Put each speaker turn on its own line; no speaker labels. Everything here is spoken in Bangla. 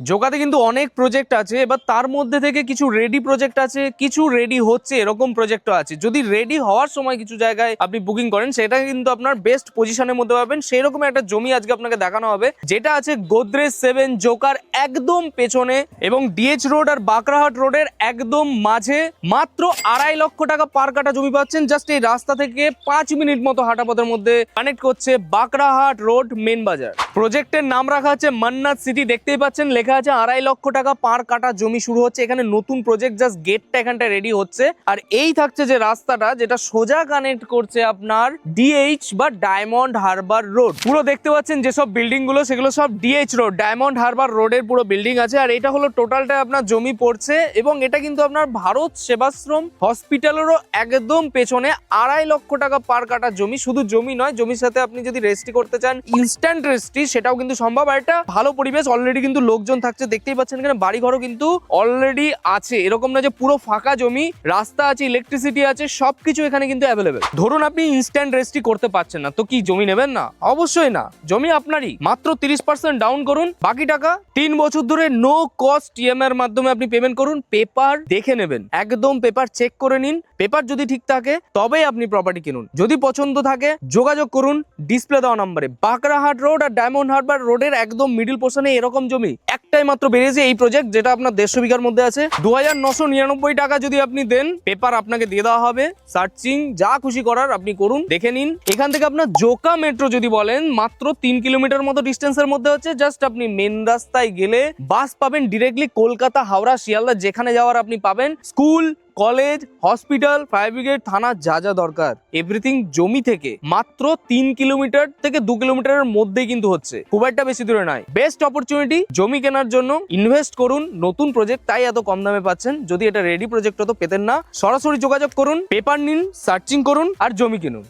জোকাতে কিন্তু অনেক প্রজেক্ট আছে, এবার তার মধ্যে থেকে কিছু রেডি প্রজেক্ট আছে, কিছু রেডি হচ্ছে এরকম প্রজেক্টও আছে। যদি রেডি হওয়ার সময় কিছু জায়গায় আপনি বুকিং করেন, সেটা কিন্তু আপনার বেস্ট পজিশনের মধ্যে পাবেন। সেই রকম একটা জমি আজকে আপনাকে দেখানো হবে, যেটা আছে গোদরেজ 7 জোকার একদম পেছনে এবং ডিএইচ রোড আর বাকরাহাট রোডের একদম মাঝে। মাত্র 2.5 লক্ষ টাকা পার কাটা জমি পাচ্ছেন। জাস্ট এই রাস্তা থেকে 5 মিনিট মতো হাঁটা পথের মধ্যে কানেক্ট করছে বাকরাহাট রোড মেন বাজার। প্রজেক্টের নাম রাখা আছে মান্নাত সিটি। দেখতেই পাচ্ছেন লেখা আছে 2.5 লক্ষ টাকা পার কাটা জমি শুরু হচ্ছে এখানে। নতুন প্রজেক্ট, জাস্ট গেটটা এখানটা রেডি হচ্ছে। আর এই থাকছে যে রাস্তাটা, যেটা সোজা কানেক্ট করছে আপনার ডিএইচ বা ডায়মন্ড হারবার রোড। পুরো দেখতে পাচ্ছেন যেসব বিল্ডিং গুলো, সেগুলো সব ডিএইচ রোড, ডায়মন্ড হারবার রোডের পুরো বিল্ডিং আছে। আর এটা হলো টোটালটা আপনার জমি পড়ছে, এবং এটা কিন্তু আপনার ভারত সেবাশ্রম হসপিটালেরও একদম পেছনে। 2.5 লক্ষ টাকা পার কাটা জমি। শুধু জমি নয়, জমির সাথে আপনি যদি রেজিস্ট্রি করতে চান, ইনস্ট্যান্ট রেজিস্ট্রি, সেটাও কিন্তু সম্ভব। আর এটা ভালো পরিবেশ, অলরেডি কিন্তু লোকজন থাকছে। দেখতেই পাচ্ছেন এখানে বাড়ি ঘরও কিন্তু অলরেডি আছে। এরকম না যে পুরো ফাঁকা জমি, রাস্তা আছে, ইলেকট্রিসিটি আছে, সবকিছু এখানে কিন্তু অ্যাভেলেবেল। ধরুন আপনি ইনস্ট্যান্ট রেজিস্ট্রি করতে পারছেন না, তো কি জমি নেবেন না? অবশ্যই না, জমি আপনারই। মাত্র 30% ডাউন করুন, বাকি টাকা 3 বছর ধরে নো কস্ট ইএমআই এর মাধ্যমে আপনি পেমেন্ট করুন। পেপার দেখে নেবেন, একদম পেপার চেক করে নিন। পেপার যদি ঠিক থাকে তবেই আপনি প্রপার্টি কিনুন। যদি পছন্দ থাকে যোগাযোগ করুন ডিসপ্লে দেওয়া নম্বরে। বাকরাহাট রোড আর ডায়মন্ড হারবার রোডের একদম মিডিল পোর্শনে এরকম জমি একটাই মাত্র বেরিয়েছে, এই প্রজেক্ট, যেটা আপনার 150 বিঘার মধ্যে আছে। 2999 টাকা যদি আপনি দেন, পেপার আপনাকে দিয়ে দেওয়া হবে। সার্চিং যা খুশি করার আপনি করুন, দেখে নিন। এখান থেকে আপনার জোকা মেট্রো যদি বলেন, মাত্র 3 কিলোমিটার মতো ডিস্টেন্সের মধ্যে হচ্ছে। জাস্ট আপনি মেন রাস্তায় গেলে বাস পাবেন ডিরেক্টলি কলকাতা, হাওড়া, শিয়ালদা, যেখানে যাওয়ার আপনি পাবেন। School, college, hospital, fire brigade, থানা, যা যা দরকার এভরিথিং জমি থেকে মাত্র 3 কিলোমিটার থেকে 2 কিলোমিটারের মধ্যেই কিন্তু হচ্ছে, খুব একটা বেশি দূরে নয়। বেস্ট অপরচুনিটি জমি কেনার জন্য। ইনভেস্ট করুন, নতুন প্রজেক্ট তাই এত কম দামে পাচ্ছেন। যদি এটা রেডি প্রজেক্ট হতো পেতেন না। সরাসরি যোগাযোগ করুন, পেপার নিন, সার্চিং করুন আর জমি কিনুন।